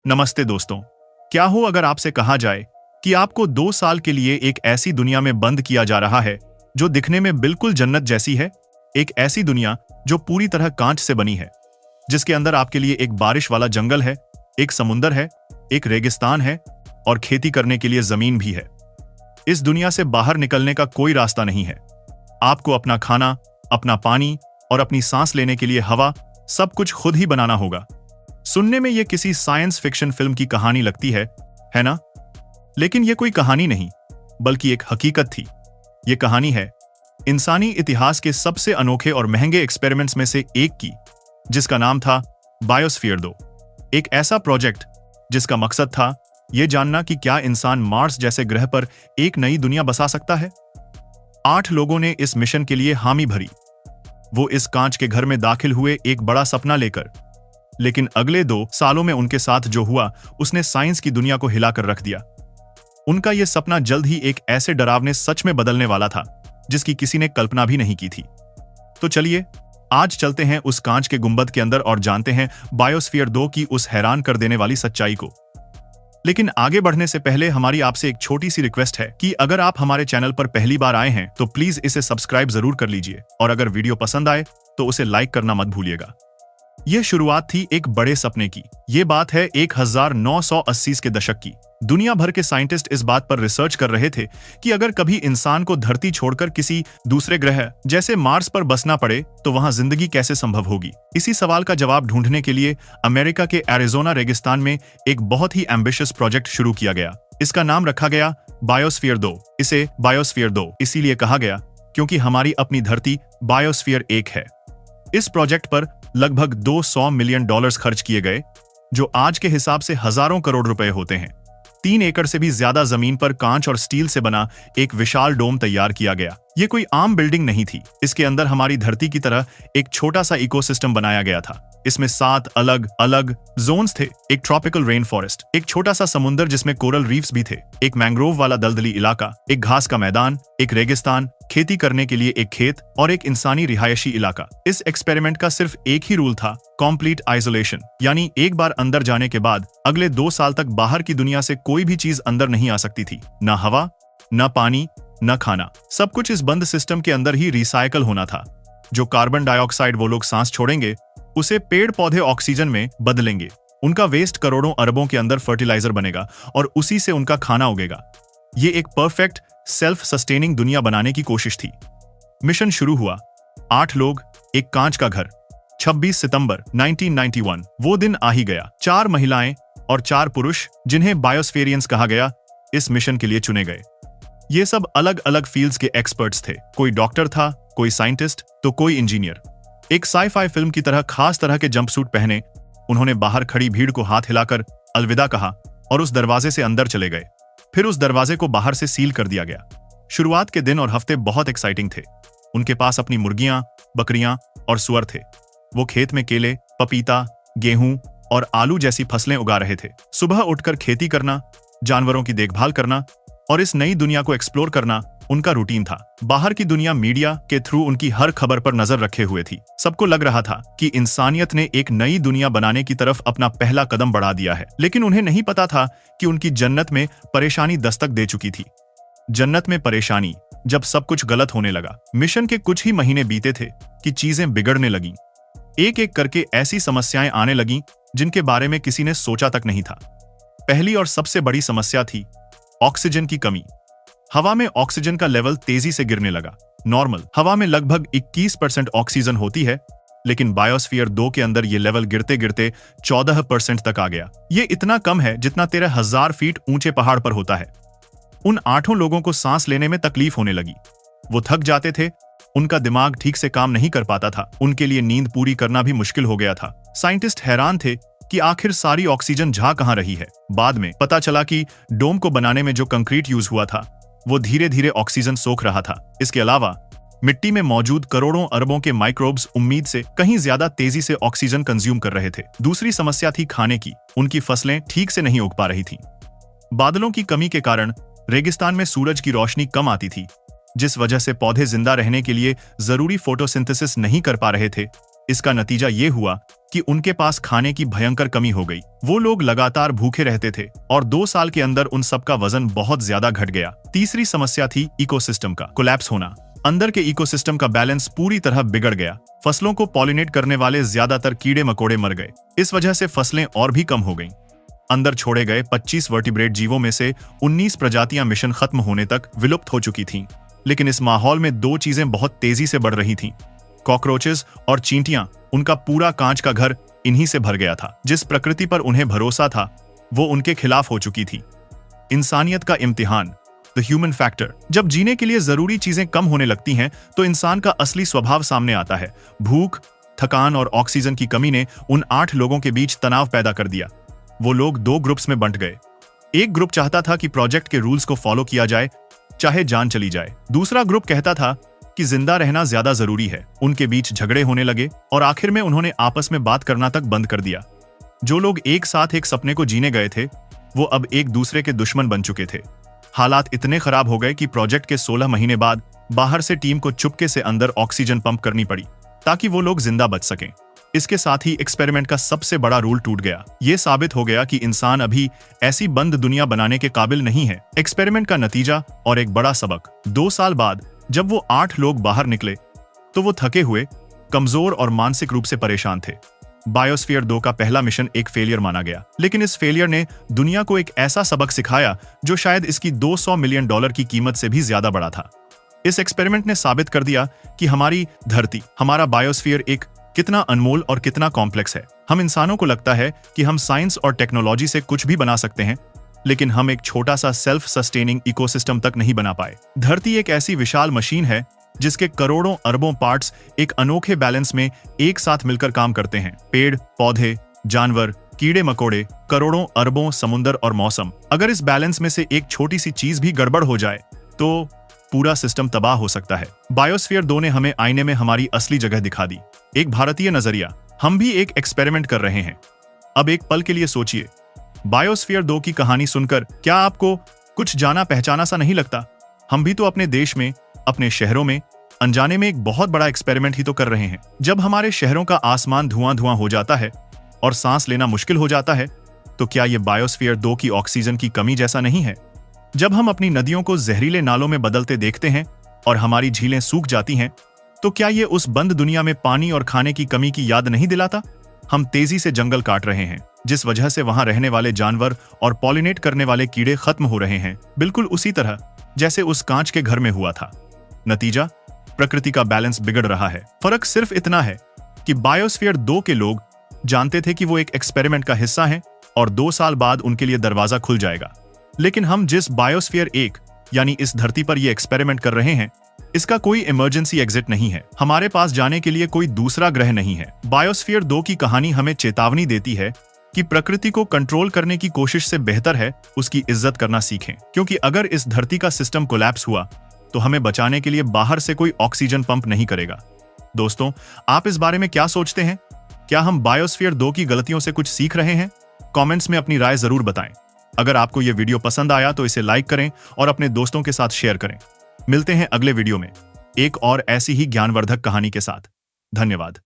नमस्ते दोस्तों। क्या हो अगर आपसे कहा जाए कि आपको 2 साल के लिए एक ऐसी दुनिया में बंद किया जा रहा है जो दिखने में बिल्कुल जन्नत जैसी है, एक ऐसी दुनिया जो पूरी तरह कांच से बनी है, जिसके अंदर आपके लिए एक बारिश वाला जंगल है, एक समुंदर है, एक रेगिस्तान है और खेती करने के लिए जमीन भी है। इस दुनिया से बाहर निकलने का कोई रास्ता नहीं है। आपको अपना खाना, अपना पानी और अपनी सांस लेने के लिए हवा सब कुछ खुद ही बनाना होगा। सुनने में यह किसी साइंस फिक्शन फिल्म की कहानी लगती है ना? लेकिन यह कोई कहानी नहीं, बल्कि एक हकीकत थी। यह कहानी है इंसानी इतिहास के सबसे अनोखे और महंगे एक्सपेरिमेंट्स में से एक की, जिसका नाम था बायोस्फीयर 2। एक ऐसा प्रोजेक्ट जिसका मकसद था यह जानना कि क्या इंसान मार्स जैसे ग्रह पर एक नई दुनिया बसा सकता है। 8 लोगों ने इस मिशन के लिए हामी भरी। वो इस कांच के घर में दाखिल हुए एक बड़ा सपना लेकर, लेकिन अगले 2 सालों में उनके साथ जो हुआ उसने साइंस की दुनिया को हिलाकर रख दिया। उनका यह सपना जल्द ही एक ऐसे डरावने सच में बदलने वाला था जिसकी किसी ने कल्पना भी नहीं की थी। तो चलिए आज चलते हैं उस कांच के गुंबद के अंदर और जानते हैं बायोस्फीयर 2 की उस हैरान कर देने वाली सच्चाई को। लेकिन आगे बढ़ने से पहले हमारी आपसे एक छोटी सी रिक्वेस्ट है कि अगर आप हमारे चैनल पर पहली बार आए हैं तो प्लीज इसे सब्सक्राइब जरूर कर लीजिए, और अगर वीडियो पसंद आए तो उसे लाइक करना मत भूलिएगा। यह शुरुआत थी एक बड़े सपने की। यह बात है 1980 के दशक की। दुनिया भर के साइंटिस्ट इस बात पर रिसर्च कर रहे थे कि अगर कभी इंसान को धरती छोड़कर किसी दूसरे ग्रह जैसे मार्स पर बसना पड़े तो वहां जिंदगी कैसे संभव होगी। इसी सवाल का जवाब ढूंढने के लिए अमेरिका के एरिजोना रेगिस्तान में एक बहुत ही एम्बिशियस प्रोजेक्ट शुरू किया गया। इसका नाम रखा गया बायोस्फीयर 2। इसे बायोस्फीयर 2 इसीलिए कहा गया क्योंकि हमारी अपनी धरती बायोस्फीयर 1 है। इस प्रोजेक्ट पर लगभग $200 मिलियन खर्च किए गए, जो आज के हिसाब से हजारों करोड़ रुपए होते हैं। 3 एकड़ से भी ज्यादा जमीन पर कांच और स्टील से बना एक विशाल डोम तैयार किया गया। ये कोई आम बिल्डिंग नहीं थी। इसके अंदर हमारी धरती की तरह एक छोटा सा इकोसिस्टम बनाया गया था। इसमें 7 अलग अलग जोन्स थे। एक ट्रॉपिकल रेन फॉरेस्ट, एक छोटा सा समुंदर जिसमें कोरल रीफ्स भी थे, एक मैंग्रोव वाला दलदली इलाका, एक घास का मैदान, एक रेगिस्तान, खेती करने के लिए एक खेत और एक इंसानी रिहायशी इलाका। इस एक्सपेरिमेंट का सिर्फ एक ही रूल था, कंप्लीट आइसोलेशन, यानी एक बार अंदर जाने के बाद अगले 2 साल तक बाहर की दुनिया से कोई भी चीज अंदर नहीं आ सकती थी। न हवा, न पानी, न खाना। सब कुछ इस बंद सिस्टम के अंदर ही रिसाइकल होना था। जो कार्बन डाइऑक्साइड वो लोग सांस छोड़ेंगे उसे पेड़ पौधे ऑक्सीजन में बदलेंगे। उनका वेस्ट करोड़ों अरबों के अंदर फर्टिलाइजर बनेगा और उसी से उनका खाना उगेगा। ये एक परफेक्ट सेल्फ सस्टेनिंग दुनिया बनाने की कोशिश थी। मिशन शुरू हुआ। 8 लोग, एक कांच का घर। 26 सितंबर 1991 वो दिन आ ही गया। 4 महिलाएं और 4 पुरुष, जिन्हें बायोस्फेरियंस कहा गया, इस मिशन के लिए चुने गए। ये सब अलग अलग फील्ड्स के एक्सपर्ट्स थे। कोई डॉक्टर था, कोई साइंटिस्ट, तो कोई इंजीनियर। एक साई-फाई फिल्म की तरह खास तरह के जंपसूट पहने उन्होंने बाहर खड़ी भीड़ को हाथ हिलाकर अलविदा कहा और उस दरवाजे से अंदर चले गए। फिर उस दरवाजे को बाहर से सील कर दिया गया। शुरुआत के दिन और हफ्ते बहुत एक्साइटिंग थे। उनके पास अपनी मुर्गियां, बकरियां और सुअर थे। वो खेत में केले, पपीता, गेहूं और आलू जैसी फसलें उगा रहे थे। सुबह उठकर खेती करना, जानवरों की देखभाल करना और इस नई दुनिया को एक्सप्लोर करना उनका रूटीन था। बाहर की दुनिया मीडिया के थ्रू उनकी हर खबर पर नजर रखे हुए थी। सबको लग रहा था कि इंसानियत ने एक नई दुनिया बनाने की तरफ अपना पहला कदम बढ़ा दिया है। लेकिन उन्हें नहीं पता था कि उनकी जन्नत में परेशानी दस्तक दे चुकी थी। जन्नत में परेशानी, जब सब कुछ गलत होने लगा। मिशन के कुछ ही महीने बीते थे कि चीजें बिगड़ने लगीं। एक एक करके ऐसी समस्याएं आने लगीं जिनके बारे में किसी ने सोचा तक नहीं था। पहली और सबसे बड़ी समस्या थी ऑक्सीजन की कमी। हवा में ऑक्सीजन का लेवल तेजी से गिरने लगा। नॉर्मल हवा में लगभग 21% ऑक्सीजन होती है, लेकिन बायोस्फीयर 2 के अंदर ये लेवल गिरते गिरते 14% तक आ गया। ये इतना कम है जितना 13,000 फीट ऊंचे पहाड़ पर होता है। उन 8 लोगों को सांस लेने में तकलीफ होने लगी। वो थक जाते थे, उनका दिमाग ठीक से काम नहीं कर पाता था। उनके लिए नींद पूरी करना भी मुश्किल हो गया था। साइंटिस्ट हैरान थे कि आखिर सारी ऑक्सीजन जा कहां रही है। बाद में पता चला कि डोम को बनाने में जो कंक्रीट यूज हुआ था वो धीरे धीरे ऑक्सीजन सोख रहा था। इसके अलावा मिट्टी में मौजूद करोड़ों अरबों के माइक्रोब्स उम्मीद से कहीं ज्यादा तेजी से ऑक्सीजन कंज्यूम कर रहे थे। दूसरी समस्या थी खाने की। उनकी फसलें ठीक से नहीं उग पा रही थीं। बादलों की कमी के कारण रेगिस्तान में सूरज की रोशनी कम आती थी, जिस वजह से पौधे जिंदा रहने के लिए जरूरी फोटोसिंथेसिस नहीं कर पा रहे थे। इसका नतीजा ये हुआ कि उनके पास खाने की भयंकर कमी हो गई। वो लोग लगातार भूखे रहते थे और 2 साल के अंदर उन सबका वजन बहुत ज्यादा घट गया। तीसरी समस्या थी इकोसिस्टम का कोलैप्स होना। अंदर के इकोसिस्टम का बैलेंस पूरी तरह बिगड़ गया। फसलों को पॉलिनेट करने वाले ज्यादातर कीड़े मकोड़े मर गए। इस वजह से फसलें और भी कम हो गईं। अंदर छोड़े गए 25 वर्टिब्रेट जीवों में से 19 प्रजातियां मिशन खत्म होने तक विलुप्त हो चुकी थीं। लेकिन इस माहौल में 2 चीजें बहुत तेजी से बढ़ रही थीं। कॉकरोचेस और चींटियां। उनका पूरा कांच का घर इन्हीं से भर गया था। जिस प्रकृति पर उन्हें भरोसा था वो उनके खिलाफ हो चुकी थी। इंसानियत का इम्तिहान, द ह्यूमन फैक्टर। जब जीने के लिए जरूरी चीजें कम होने लगती हैं तो इंसान का असली स्वभाव सामने आता है। भूख, थकान और ऑक्सीजन की कमी ने उन 8 लोगों के बीच तनाव पैदा कर दिया। वो लोग 2 ग्रुप्स में बंट गए। एक ग्रुप चाहता था कि प्रोजेक्ट के रूल्स को फॉलो किया जाए, चाहे जान चली जाए। दूसरा ग्रुप कहता था कि जिंदा रहना ज्यादा जरूरी है। उनके बीच झगड़े होने लगे और आखिर में उन्होंने आपस में बात करना तक बंद कर दिया। जो लोग एक साथ एक सपने को जीने गए थे वो अब एक दूसरे के दुश्मन बन चुके थे। हालात इतने खराब हो गए कि प्रोजेक्ट के 16 महीने बाद बाहर से टीम को चुपके से अंदर ऑक्सीजन पंप करनी पड़ी ताकि वो लोग जिंदा बच सकें। इसके साथ ही एक्सपेरिमेंट का सबसे बड़ा रूल टूट गया। ये साबित हो गया कि इंसान अभी ऐसी बंद दुनिया बनाने के काबिल नहीं है। एक्सपेरिमेंट का नतीजा और एक बड़ा सबक। 2 साल बाद जब वो 8 लोग बाहर निकले तो वो थके हुए, कमजोर और मानसिक रूप से परेशान थे। बायोस्फीयर 2 का पहला मिशन एक फेलियर माना गया, लेकिन इस फेलियर ने दुनिया को एक ऐसा सबक सिखाया जो शायद इसकी $200 मिलियन की कीमत से भी ज्यादा बड़ा था। इस एक्सपेरिमेंट ने साबित कर दिया कि हमारी धरती, हमारा बायोस्फीयर एक कितना अनमोल और कितना कॉम्प्लेक्स है। हम इंसानों को लगता है कि हम साइंस और टेक्नोलॉजी से कुछ भी बना सकते हैं, लेकिन हम एक छोटा सा सेल्फ सस्टेनिंग इकोसिस्टम तक नहीं बना पाए। धरती एक ऐसी विशाल मशीन है जिसके करोड़ों अरबों पार्ट्स एक अनोखे बैलेंस में एक साथ मिलकर काम करते हैं। पेड़, पौधे, जानवर, कीड़े मकोड़े, करोड़ों अरबों समुंदर और मौसम। अगर इस बैलेंस में से एक छोटी सी चीज भी गड़बड़ हो जाए तो पूरा सिस्टम तबाह हो सकता है। बायोस्फीयर 2 ने हमें आईने में हमारी असली जगह दिखा दी। एक भारतीय नजरिया। हम भी एक एक्सपेरिमेंट कर रहे हैं। अब एक पल के लिए सोचिए, बायोस्फीयर 2 की कहानी सुनकर क्या आपको कुछ जाना पहचाना सा नहीं लगता? हम भी तो अपने देश में, अपने शहरों में अनजाने में एक बहुत बड़ा एक्सपेरिमेंट ही तो कर रहे हैं। जब हमारे शहरों का आसमान धुआं धुआं हो जाता है और सांस लेना मुश्किल हो जाता है तो क्या ये बायोस्फीयर 2 की ऑक्सीजन की कमी जैसा नहीं है? जब हम अपनी नदियों को जहरीले नालों में बदलते देखते हैं और हमारी झीलें सूख जाती हैं तो क्या ये उस बंद दुनिया में पानी और खाने की कमी की याद नहीं दिलाता? हम तेजी से जंगल काट रहे हैं जिस वजह से वहां रहने वाले जानवर और पॉलिनेट करने वाले कीड़े खत्म हो रहे हैं, बिल्कुल उसी तरह जैसे उस कांच के घर में हुआ था। नतीजा, प्रकृति का बैलेंस बिगड़ रहा है। फर्क सिर्फ इतना है कि बायोस्फीयर 2 के लोग जानते थे कि वो एक एक्सपेरिमेंट का हिस्सा हैं और 2 साल बाद उनके लिए दरवाजा खुल जाएगा। लेकिन हम जिस बायोस्फीयर 1 यानी इस धरती पर ये एक्सपेरिमेंट कर रहे हैं इसका कोई इमरजेंसी एग्जिट नहीं है। हमारे पास जाने के लिए कोई दूसरा ग्रह नहीं है। बायोस्फीयर 2 की कहानी हमें चेतावनी देती है कि प्रकृति को कंट्रोल करने की कोशिश से बेहतर है उसकी इज्जत करना सीखें, क्योंकि अगर इस धरती का सिस्टम कोलैप्स हुआ तो हमें बचाने के लिए बाहर से कोई ऑक्सीजन पंप नहीं करेगा। दोस्तों, आप इस बारे में क्या सोचते हैं? क्या हम बायोस्फीयर 2 की गलतियों से कुछ सीख रहे हैं? कमेंट्स में अपनी राय जरूर बताएं। अगर आपको यह वीडियो पसंद आया तो इसे लाइक करें और अपने दोस्तों के साथ शेयर करें। मिलते हैं अगले वीडियो में एक और ऐसी ही ज्ञानवर्धक कहानी के साथ। धन्यवाद।